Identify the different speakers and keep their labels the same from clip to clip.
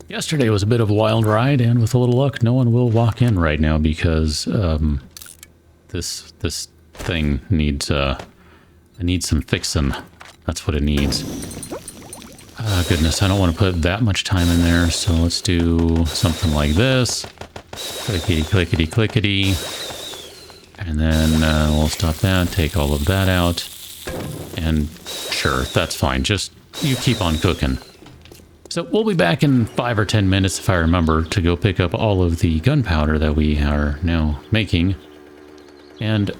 Speaker 1: Yesterday was a bit of a wild ride, and with a little luck, no one will walk in right now because this thing needs it needs some fixing. That's what it needs. Ah, goodness, I don't want to put that much time in there, so let's do something like this. Clickety, clickety, clickety. And then we'll stop that, take all of that out. And sure, that's fine. Just you keep on cooking. So we'll be back in 5 or 10 minutes, if I remember, to go pick up all of the gunpowder that we are now making. And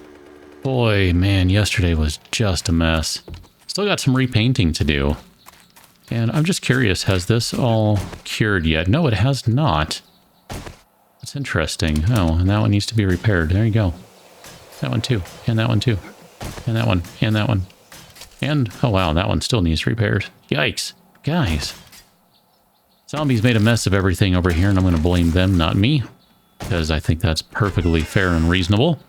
Speaker 1: boy, man, yesterday was just a mess. Still got some repainting to do. And I'm just curious, has this all cured yet? No, it has not. That's interesting. Oh, and that one needs to be repaired. There you go. That one too. And that one too. And that one. And that one. And, oh wow, that one still needs repaired. Yikes. Guys. Zombies made a mess of everything over here, and I'm going to blame them, not me. Because I think that's perfectly fair and reasonable.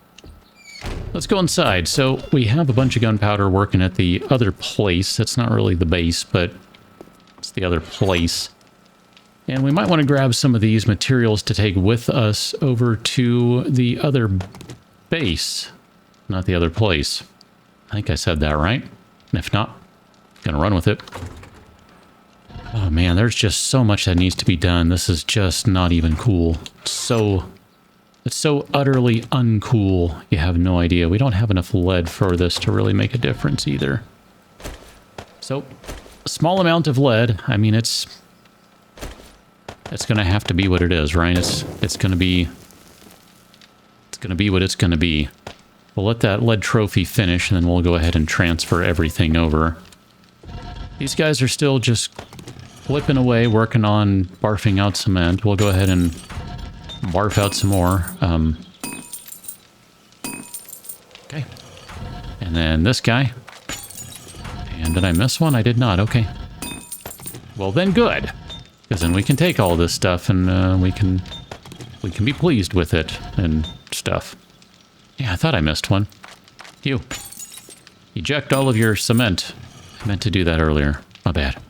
Speaker 1: Let's go inside. So we have a bunch of gunpowder working at the other place. It's not really the base, but it's the other place. And we might want to grab some of these materials to take with us over to the other base. Not the other place. I think I said that right. And if not, I'm going to run with it. Oh man, there's just so much that needs to be done. This is just not even cool. It's so utterly uncool. You have no idea. We don't have enough lead for this to really make a difference either. So, a small amount of lead. I mean, it's going to have to be what it is, right? It's going to be what it's going to be. We'll let that lead trophy finish, and then we'll go ahead and transfer everything over. These guys are still just flipping away, working on barfing out cement. We'll go ahead and barf out some more. Okay. And then this guy. And did I miss one? I did not. Okay. Well, then good. Because then we can take all this stuff and we can be pleased with it and stuff. Yeah, I thought I missed one. You. Eject all of your cement. I meant to do that earlier. My bad.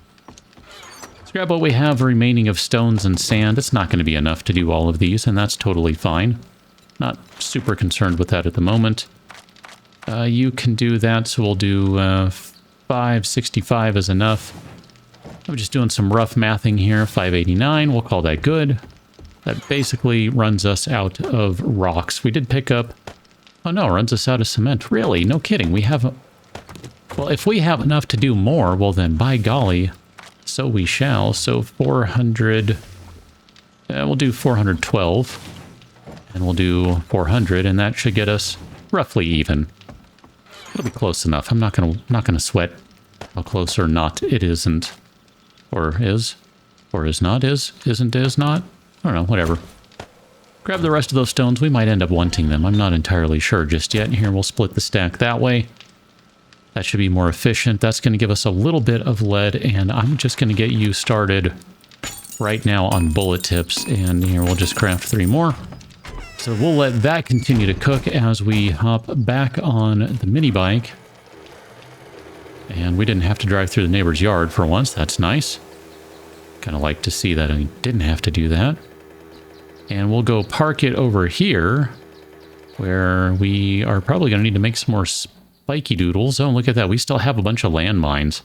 Speaker 1: Let's grab what we have remaining of stones and sand. It's not going to be enough to do all of these, and that's totally fine. Not super concerned with that at the moment. You can do that, so we'll do 565 is enough. I'm just doing some rough mathing here. 589, we'll call that good. That basically runs us out of rocks. We did pick up... Oh no, runs us out of cement. Really? No kidding. We have... Well, if we have enough to do more, well then, by golly, so we shall. So 400... we'll do 412. And we'll do 400, and that should get us roughly even. It'll be close enough. I'm not gonna sweat how close or not it isn't. Or is. Or is not is. Isn't is not. I don't know, whatever. Grab the rest of those stones. We might end up wanting them. I'm not entirely sure just yet. And here we'll split the stack that way. That should be more efficient. That's going to give us a little bit of lead. And I'm just going to get you started right now on bullet tips. And here we'll just craft 3 more. So we'll let that continue to cook as we hop back on the mini bike. And we didn't have to drive through the neighbor's yard for once. That's nice. Kind of like to see that I didn't have to do that. And we'll go park it over here, where we are probably going to need to make some more spiky doodles. Oh, look at that. We still have a bunch of landmines.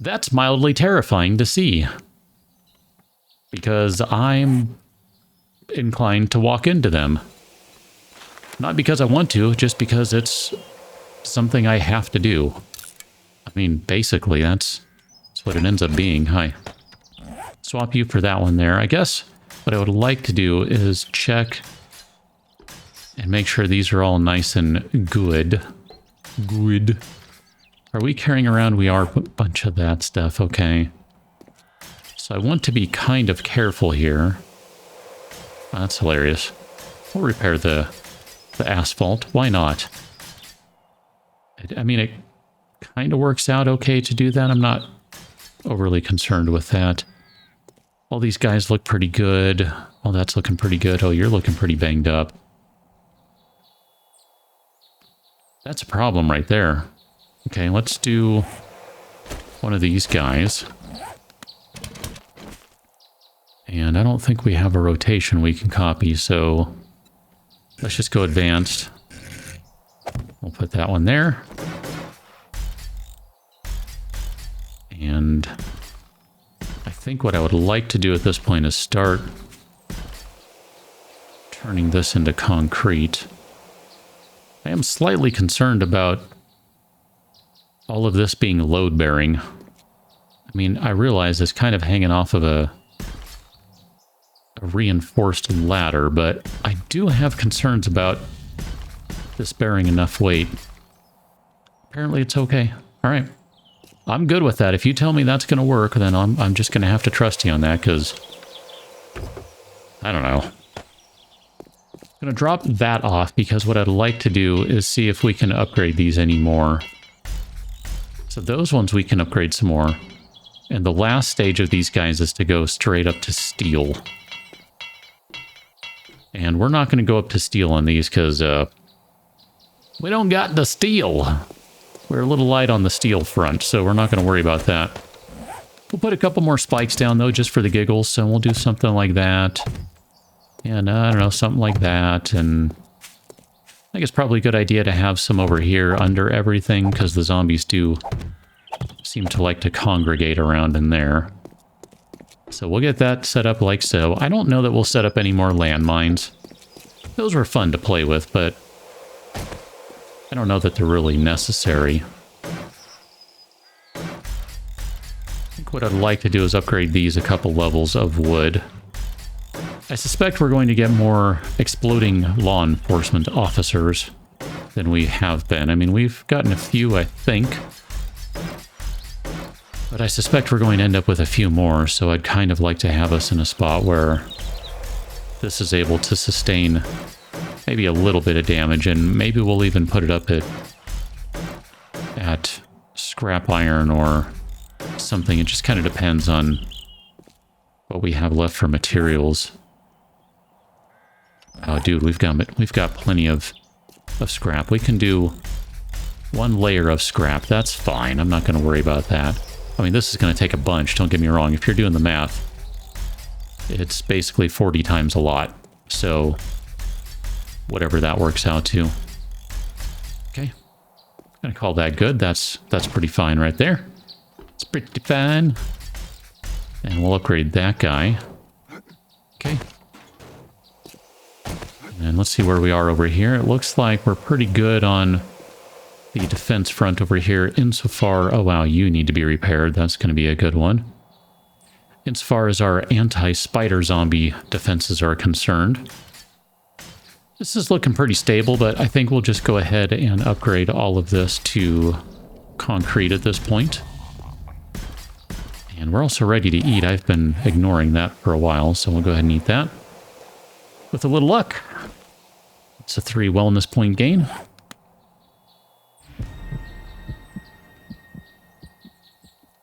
Speaker 1: That's mildly terrifying to see. Because I'm inclined to walk into them. Not because I want to, just because it's something I have to do. I mean, basically, that's what it ends up being. Hi. Swap you for that one there. I guess what I would like to do is check and make sure these are all nice and good. Good. Are we carrying around? We are a bunch of that stuff. Okay. So I want to be kind of careful here. Oh, that's hilarious. We'll repair the asphalt. Why not? I mean, it kind of works out okay to do that. I'm not overly concerned with that. All these guys look pretty good. Oh, that's looking pretty good. Oh, you're looking pretty banged up. That's a problem right there. Okay, let's do one of these guys. And I don't think we have a rotation we can copy, so let's just go advanced. We'll put that one there. And I think what I would like to do at this point is start turning this into concrete. I am slightly concerned about all of this being load-bearing. I mean, I realize it's kind of hanging off of a reinforced ladder, but I do have concerns about this bearing enough weight. Apparently it's okay. All right. I'm good with that. If you tell me that's going to work, then I'm just going to have to trust you on that, because I don't know. I'm going to drop that off, because what I'd like to do is see if we can upgrade these anymore. So those ones we can upgrade some more. And the last stage of these guys is to go straight up to steel. And we're not going to go up to steel on these, because we don't got the steel. We're a little light on the steel front, so we're not going to worry about that. We'll put a couple more spikes down, though, just for the giggles, so we'll do something like that. And, I don't know, something like that, and I think it's probably a good idea to have some over here under everything, because the zombies do seem to like to congregate around in there. So we'll get that set up like so. I don't know that we'll set up any more landmines. Those were fun to play with, but I don't know that they're really necessary. I think what I'd like to do is upgrade these a couple levels of wood. I suspect we're going to get more exploding law enforcement officers than we have been. I mean, we've gotten a few, I think. But I suspect we're going to end up with a few more, so I'd kind of like to have us in a spot where this is able to sustain maybe a little bit of damage, and maybe we'll even put it up at scrap iron or something. It just kind of depends on what we have left for materials. Oh, dude, we've got plenty of scrap. We can do one layer of scrap. That's fine. I'm not going to worry about that. I mean, this is going to take a bunch. Don't get me wrong. If you're doing the math, it's basically 40 times a lot. So, whatever that works out to. Okay. I'm going to call that good. That's pretty fine right there. It's pretty fine. And we'll upgrade that guy. Okay. And let's see where we are over here. It looks like we're pretty good on the defense front over here insofar... Oh, wow, you need to be repaired. That's going to be a good one. Insofar as our anti-spider zombie defenses are concerned. This is looking pretty stable, but I think we'll just go ahead and upgrade all of this to concrete at this point. And we're also ready to eat. I've been ignoring that for a while, so we'll go ahead and eat that. With a little luck. It's a 3 wellness point gain.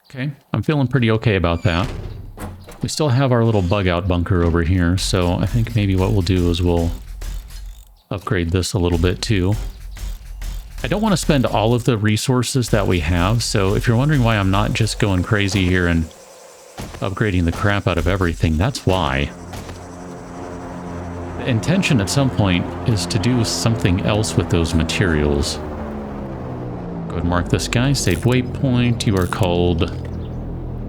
Speaker 1: Okay, I'm feeling pretty okay about that. We still have our little bug out bunker over here, so I think maybe what we'll do is we'll upgrade this a little bit too. I don't want to spend all of the resources that we have, so if you're wondering why I'm not just going crazy here and upgrading the crap out of everything, that's why. The intention at some point is to do something else with those materials. Go ahead and mark this guy. Save waypoint. You are called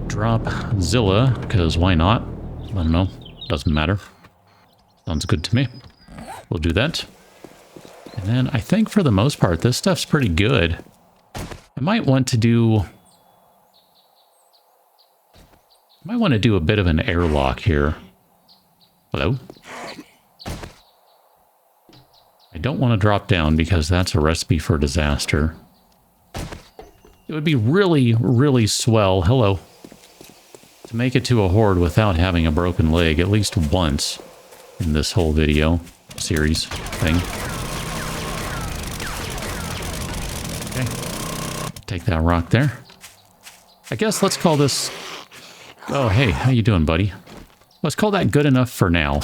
Speaker 1: Dropzilla, because why not? I don't know. Doesn't matter. Sounds good to me. We'll do that. And then I think for the most part, this stuff's pretty good. I might want to do a bit of an airlock here. Hello? I don't want to drop down because that's a recipe for disaster. It would be really, really swell, hello, to make it to a horde without having a broken leg at least once in this whole video series thing. Okay. Take that rock there. I guess let's call this... Oh, hey, how you doing, buddy? Let's call that good enough for now,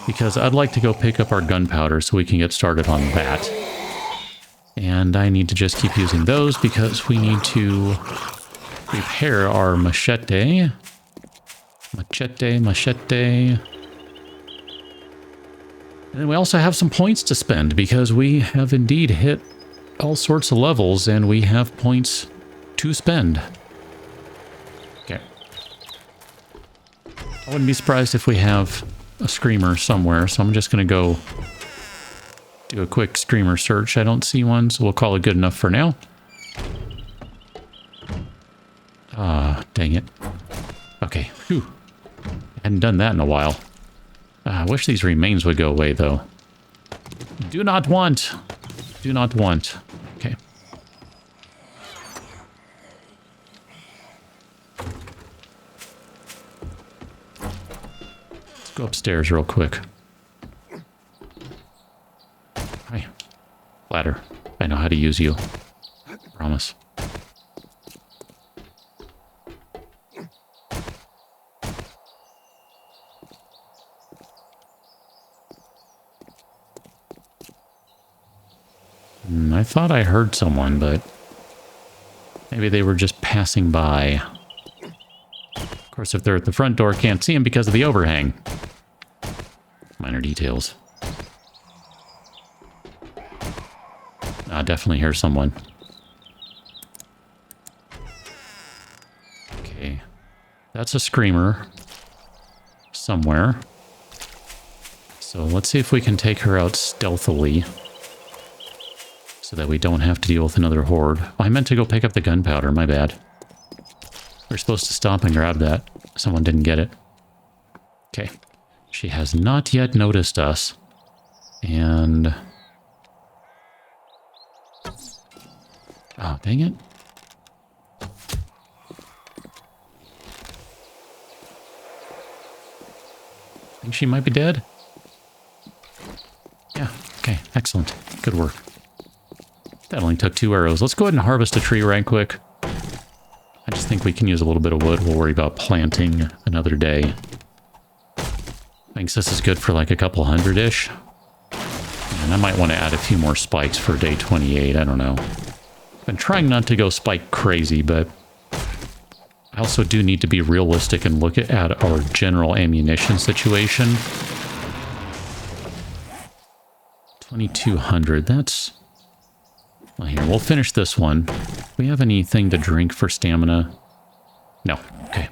Speaker 1: because I'd like to go pick up our gunpowder so we can get started on that. And I need to just keep using those because we need to repair our machete. Machete, machete. And we also have some points to spend because we have indeed hit all sorts of levels and we have points to spend. Okay. I wouldn't be surprised if we have a screamer somewhere, so I'm just going to go do a quick screamer search. I don't see one, so we'll call it good enough for now. Ah, dang it. Okay, whew. Hadn't done that in a while. I wish these remains would go away, though. Do not want. Do not want. Okay. Let's go upstairs real quick. Hi. Ladder. I know how to use you. Promise. I thought I heard someone, but maybe they were just passing by. Of course, if they're at the front door, can't see them because of the overhang. Minor details. I definitely hear someone. Okay. That's a screamer somewhere. So let's see if we can take her out stealthily. So that we don't have to deal with another horde. Oh, I meant to go pick up the gunpowder, my bad. We're supposed to stop and grab that. Someone didn't get it. Okay. She has not yet noticed us. And... oh, dang it. Think she might be dead? Yeah, okay, excellent. Good work. That only took 2 arrows. Let's go ahead and harvest a tree right quick. I just think we can use a little bit of wood. We'll worry about planting another day. Thinks this is good for like a couple hundred-ish. And I might want to add a few more spikes for day 28. I don't know. Been trying not to go spike crazy, but I also do need to be realistic and look at our general ammunition situation. 2,200. That's... well, here, we'll finish this one. Do we have anything to drink for stamina? No. Okay.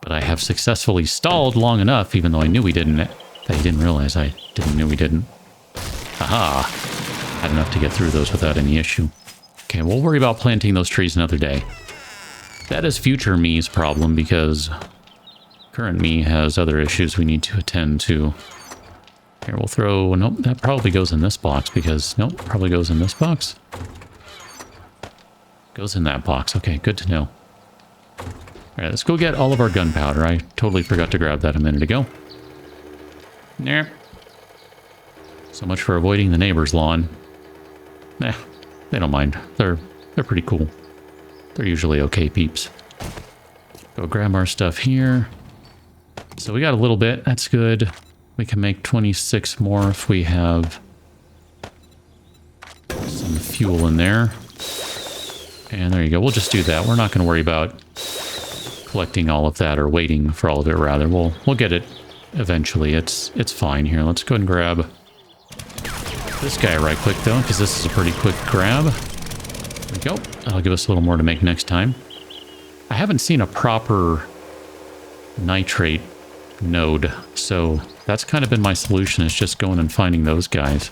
Speaker 1: But I have successfully stalled long enough, even though I knew we didn't. That he didn't realize I didn't know we didn't. Aha! Had enough to get through those without any issue. Okay, we'll worry about planting those trees another day. That is future me's problem, because current me has other issues we need to attend to. Here, we'll throw... nope, that probably goes in this box, because... nope, probably goes in this box. Goes in that box. Okay, good to know. Alright, let's go get all of our gunpowder. I totally forgot to grab that a minute ago. Nah. So much for avoiding the neighbor's lawn. Nah, they don't mind. They're pretty cool. They're usually okay peeps. Go grab our stuff here. So we got a little bit. That's good. We can make 26 more if we have some fuel in there. And there you go. We'll just do that. We're not going to worry about collecting all of that, or waiting for all of it, rather. We'll get it eventually. It's fine. Here, let's go and grab this guy right quick, though, because this is a pretty quick grab. There we go. That'll give us a little more to make next time. I haven't seen a proper nitrate node, so that's kind of been my solution, is just going and finding those guys.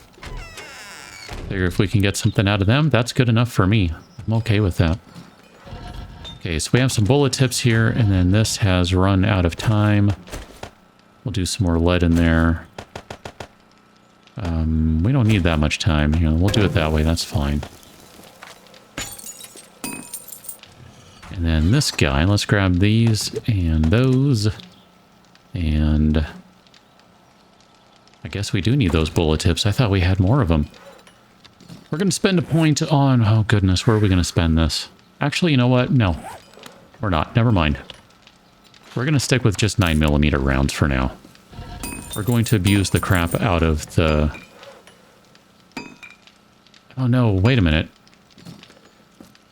Speaker 1: Figure if we can get something out of them, that's good enough for me. I'm okay with that. Okay, so we have some bullet tips here, and then this has run out of time. We'll do some more lead in there. We don't need that much time. You know, we'll do it that way, that's fine. And then this guy, let's grab these and those. And I guess we do need those bullet tips. I thought we had more of them. We're going to spend a point on... oh, goodness, where are we going to spend this? Actually, you know what? No, we're not. Never mind. We're going to stick with just 9mm rounds for now. We're going to abuse the crap out of the... oh, no, wait a minute.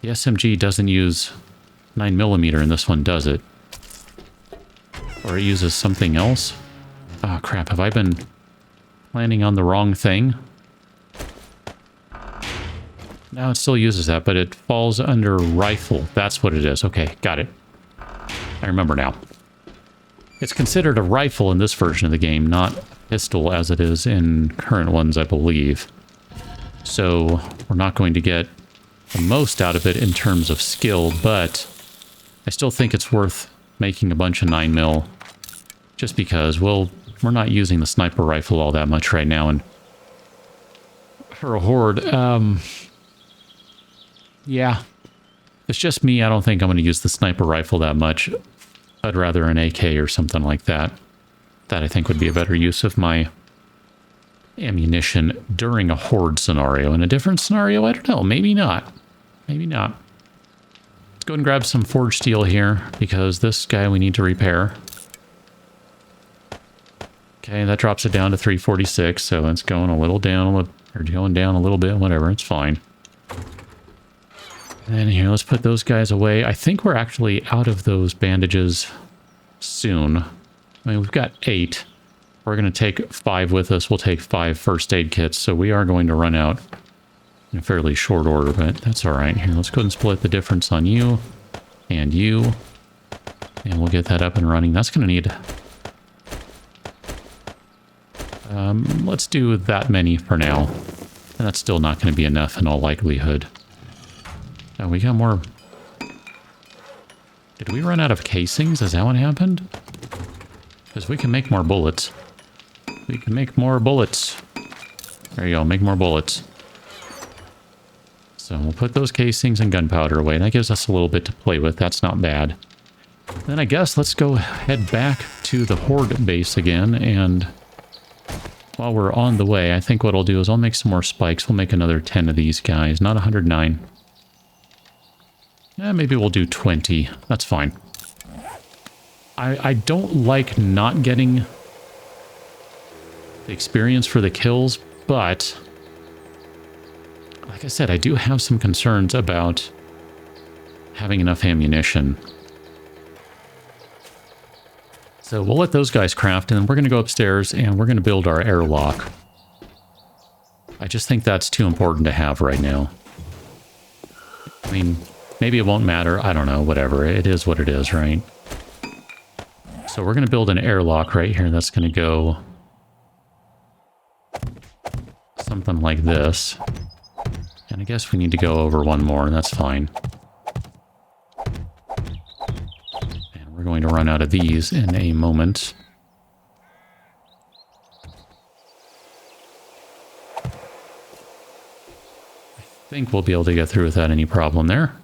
Speaker 1: The SMG doesn't use 9mm, and this one does it. Or it uses something else. Oh, crap. Have I been planning on the wrong thing? No, it still uses that, but it falls under rifle. That's what it is. Okay, got it. I remember now. It's considered a rifle in this version of the game, not a pistol as it is in current ones, I believe. So we're not going to get the most out of it in terms of skill, but I still think it's worth making a bunch of 9mm just because, well, we're not using the sniper rifle all that much right now, and for a horde, yeah, if it's just me, I don't think I'm going to use the sniper rifle that much. I'd rather an AK or something like that. That I think would be a better use of my ammunition during a horde scenario. In a different scenario, I don't know. Maybe not. Maybe not. Let's go and grab some forged steel here, because this guy we need to repair. Okay, that drops it down to 346, so it's going a little down, or going down a little bit, whatever, it's fine. And then here, let's put those guys away. I think we're actually out of those bandages soon. I mean, we've got 8. We're going to take 5 with us. We'll take 5 first aid kits, so we are going to run out in a fairly short order, but that's all right. Here, let's go ahead and split the difference on you and you, and we'll get that up and running. That's going to need... let's do that many for now. And that's still not going to be enough in all likelihood. Oh, we got more... Did we run out of casings? Is that what happened? Because we can make more bullets. We can make more bullets. There you go, make more bullets. So we'll put those casings and gunpowder away. That gives us a little bit to play with. That's not bad. Then I guess let's go head back to the horde base again, and while we're on the way, I think what I'll do is I'll make some more spikes. We'll make another 10 of these guys. Not 109. Maybe we'll do 20. That's fine. I don't like not getting the experience for the kills, but like I said, I do have some concerns about having enough ammunition. So we'll let those guys craft, and then we're going to go upstairs and we're going to build our airlock. I just think that's too important to have right now. I mean, maybe it won't matter. I don't know. Whatever. It is what it is, right? So we're going to build an airlock right here. That's going to go something like this. And I guess we need to go over one more, and that's fine. And we're going to run out of these in a moment. I think we'll be able to get through without any problem there.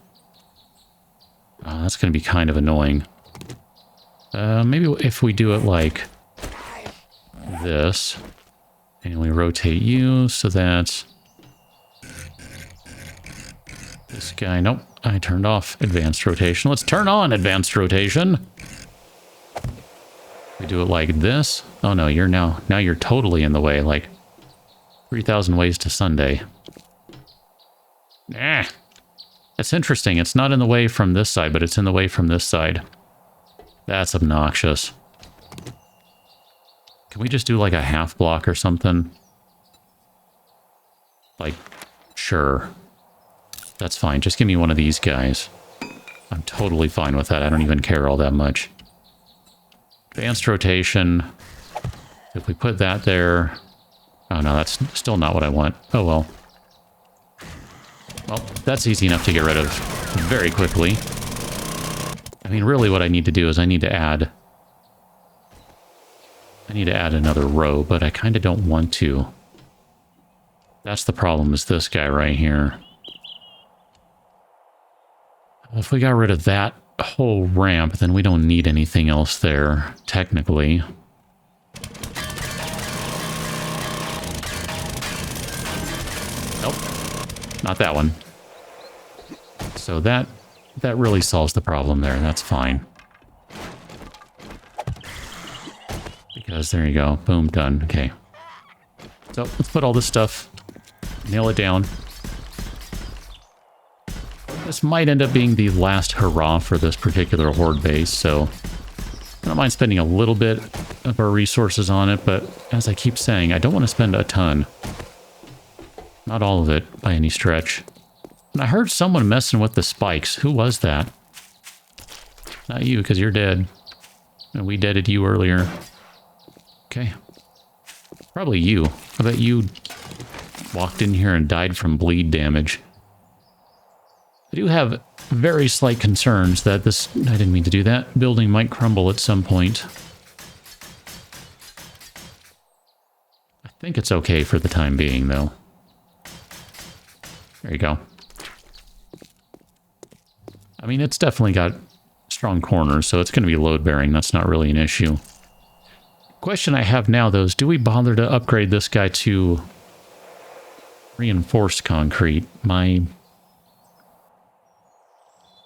Speaker 1: That's going to be kind of annoying. Maybe if we do it like this, and we rotate you so that this guy, nope, I turned off advanced rotation. Let's turn on advanced rotation. We do it like this. Oh no, you're now you're totally in the way, like 3,000 ways to Sunday. Nah. That's interesting. It's not in the way from this side, but it's in the way from this side. That's obnoxious. Can we just do like a half block or something? Like, sure. That's fine. Just give me one of these guys. I'm totally fine with that. I don't even care all that much. Advanced rotation. If we put that there... Oh no, that's still not what I want. Oh well. Well, that's easy enough to get rid of very quickly. I mean, really what I need to do is I need to add another row, but I kind of don't want to. That's the problem, is this guy right here. If we got rid of that whole ramp, then we don't need anything else there, technically. Nope. Not that one. So that really solves the problem there. That's fine. Because there you go. Boom, done. Okay. So let's put all this stuff, nail it down. This might end up being the last hurrah for this particular horde base, so I'm don't mind spending a little bit of our resources on it, but as I keep saying, I don't want to spend a ton. Not all of it, by any stretch. And I heard someone messing with the spikes. Who was that? Not you, because you're dead. And we deaded you earlier. Okay. Probably you. I bet you walked in here and died from bleed damage. I do have very slight concerns that this... I didn't mean to do that. Building might crumble at some point. I think it's okay for the time being, though. There you go. I mean, it's definitely got strong corners, so it's going to be load-bearing. That's not really an issue. Question I have now, though, is do we bother to upgrade this guy to reinforced concrete? My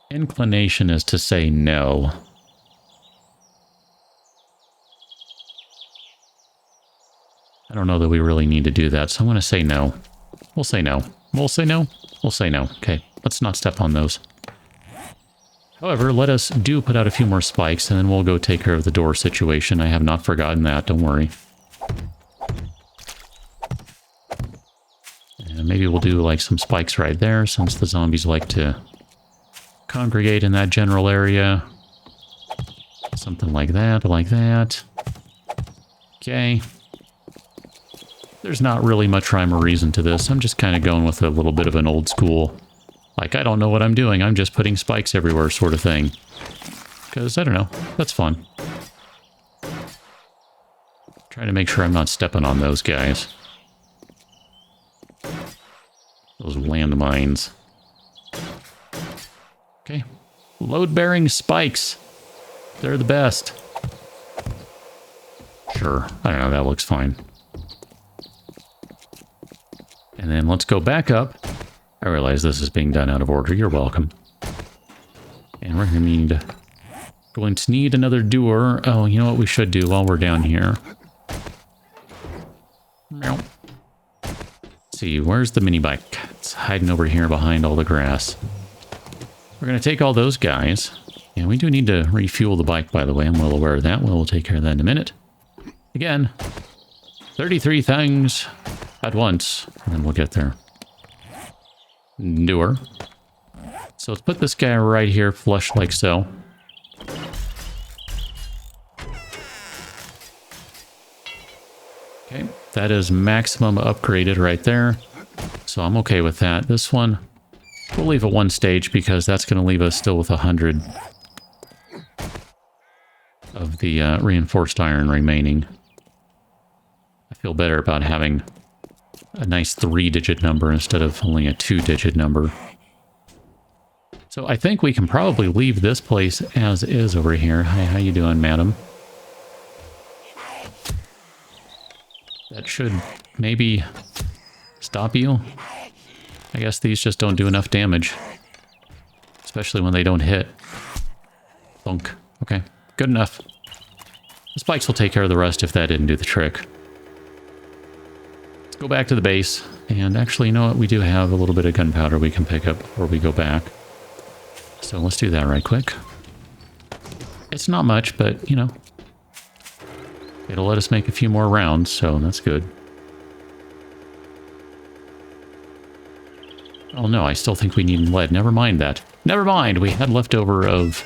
Speaker 1: inclination is to say no. I don't know that we really need to do that, so I'm going to say no. We'll say no. We'll say no. We'll say no. Okay, let's not step on those. However, let us put out a few more spikes, and then we'll go take care of the door situation. I have not forgotten that, don't worry. And maybe we'll do like some spikes right there, since the zombies like to congregate in that general area. Something like that, like that. Okay. There's not really much rhyme or reason to this. I'm just kind of going with a little bit of an old school, like, I don't know what I'm doing, I'm just putting spikes everywhere sort of thing. Because, I don't know, that's fun. Trying to make sure I'm not stepping on those guys. Those landmines. Okay. Load-bearing spikes. They're the best. Sure. I don't know, that looks fine. And then let's go back up. I realize this is being done out of order. You're welcome. And we're going to need another doer. Oh, you know what we should do while we're down here? Let's see, where's the mini bike? It's hiding over here behind all the grass. We're going to take all those guys. And we do need to refuel the bike, by the way. I'm well aware of that. We'll take care of that in a minute. Again, 33 things at once. And then we'll get there. Doer. So let's put this guy right here, flush like so. Okay, that is maximum upgraded right there. So I'm okay with that. This one, we'll leave it one stage because that's going to leave us still with 100 of the reinforced iron remaining. I feel better about having a nice 3-digit number instead of only a 2-digit number. So I think we can probably leave this place as is over here. Hi, how you doing, madam? That should maybe stop you. I guess these just don't do enough damage. Especially when they don't hit. Thunk. Okay, good enough. The spikes will take care of the rest if that didn't do the trick. Go back to the base, and actually, you know what? We do have a little bit of gunpowder we can pick up before we go back. So let's do that right quick. It's not much, but, you know, it'll let us make a few more rounds, so that's good. Oh no, I still think we need lead. Never mind that. Never mind! We had leftover of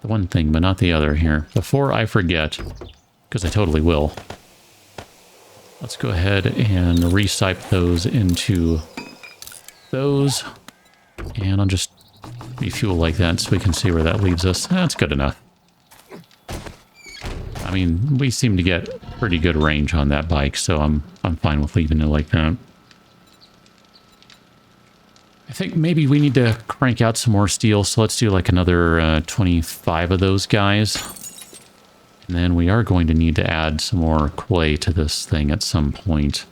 Speaker 1: the one thing, but not the other here. Before I forget, because I totally will. Let's go ahead and resipe those into those. And I'll just refuel like that so we can see where that leaves us. That's good enough. I mean, we seem to get pretty good range on that bike, so I'm fine with leaving it like that. I think maybe we need to crank out some more steel, so let's do like another 25 of those guys. And then we are going to need to add some more clay to this thing at some point.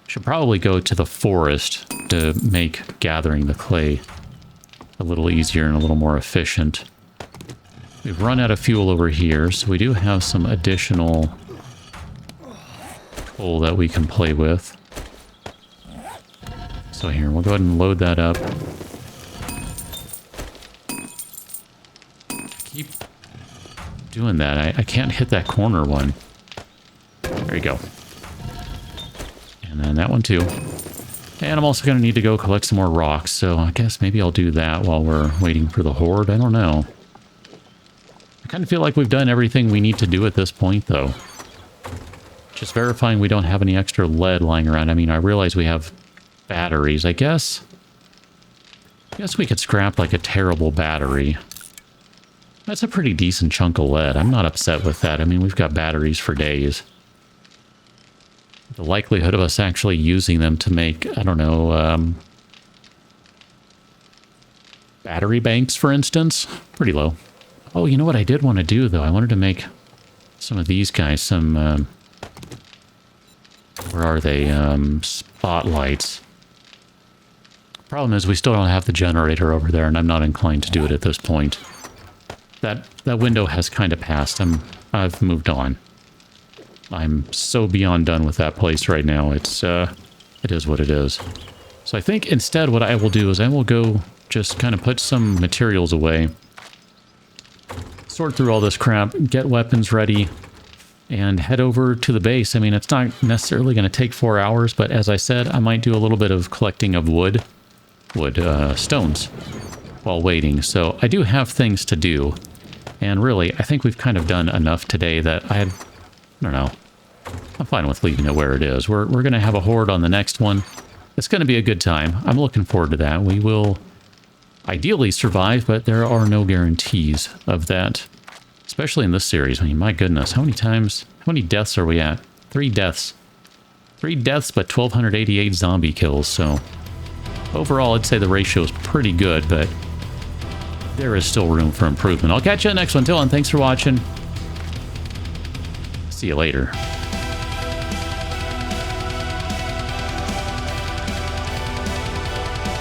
Speaker 1: Should probably go to the forest to make gathering the clay a little easier and a little more efficient. We've run out of fuel over here, so we do have some additional coal that we can play with. So here, we'll go ahead and load that up. Keep doing that? I can't hit that corner one. There you go. And then that one too. And I'm also going to need to go collect some more rocks, so I guess maybe I'll do that while we're waiting for the horde. I don't know. I kind of feel like we've done everything we need to do at this point, though. Just verifying we don't have any extra lead lying around. I mean, I realize we have batteries. I guess we could scrap like a terrible battery. That's a pretty decent chunk of lead. I'm not upset with that. I mean, we've got batteries for days. The likelihood of us actually using them to make, I don't know, battery banks, for instance, pretty low. Oh, you know what I did want to do, though? I wanted to make some of these guys some, where are they? Spotlights. Problem is we still don't have the generator over there, and I'm not inclined to do it at this point. That window has kind of passed. I've moved on. I'm so beyond done with that place right now. It is what it is. So I think instead what I will do is I will go just kind of put some materials away, sort through all this crap, get weapons ready, and head over to the base. I mean, it's not necessarily going to take 4 hours, but as I said, I might do a little bit of collecting of stones while waiting. So I do have things to do. And really, I think we've kind of done enough today that I don't know. I'm fine with leaving it where it is. We're going to have a horde on the next one. It's going to be a good time. I'm looking forward to that. We will ideally survive, but there are no guarantees of that. Especially in this series. I mean, my goodness, how many deaths are we at? 3 deaths. 3 deaths, but 1,288 zombie kills, so overall, I'd say the ratio is pretty good, but there is still room for improvement. I'll catch you in the next one. Till then, thanks for watching. See you later.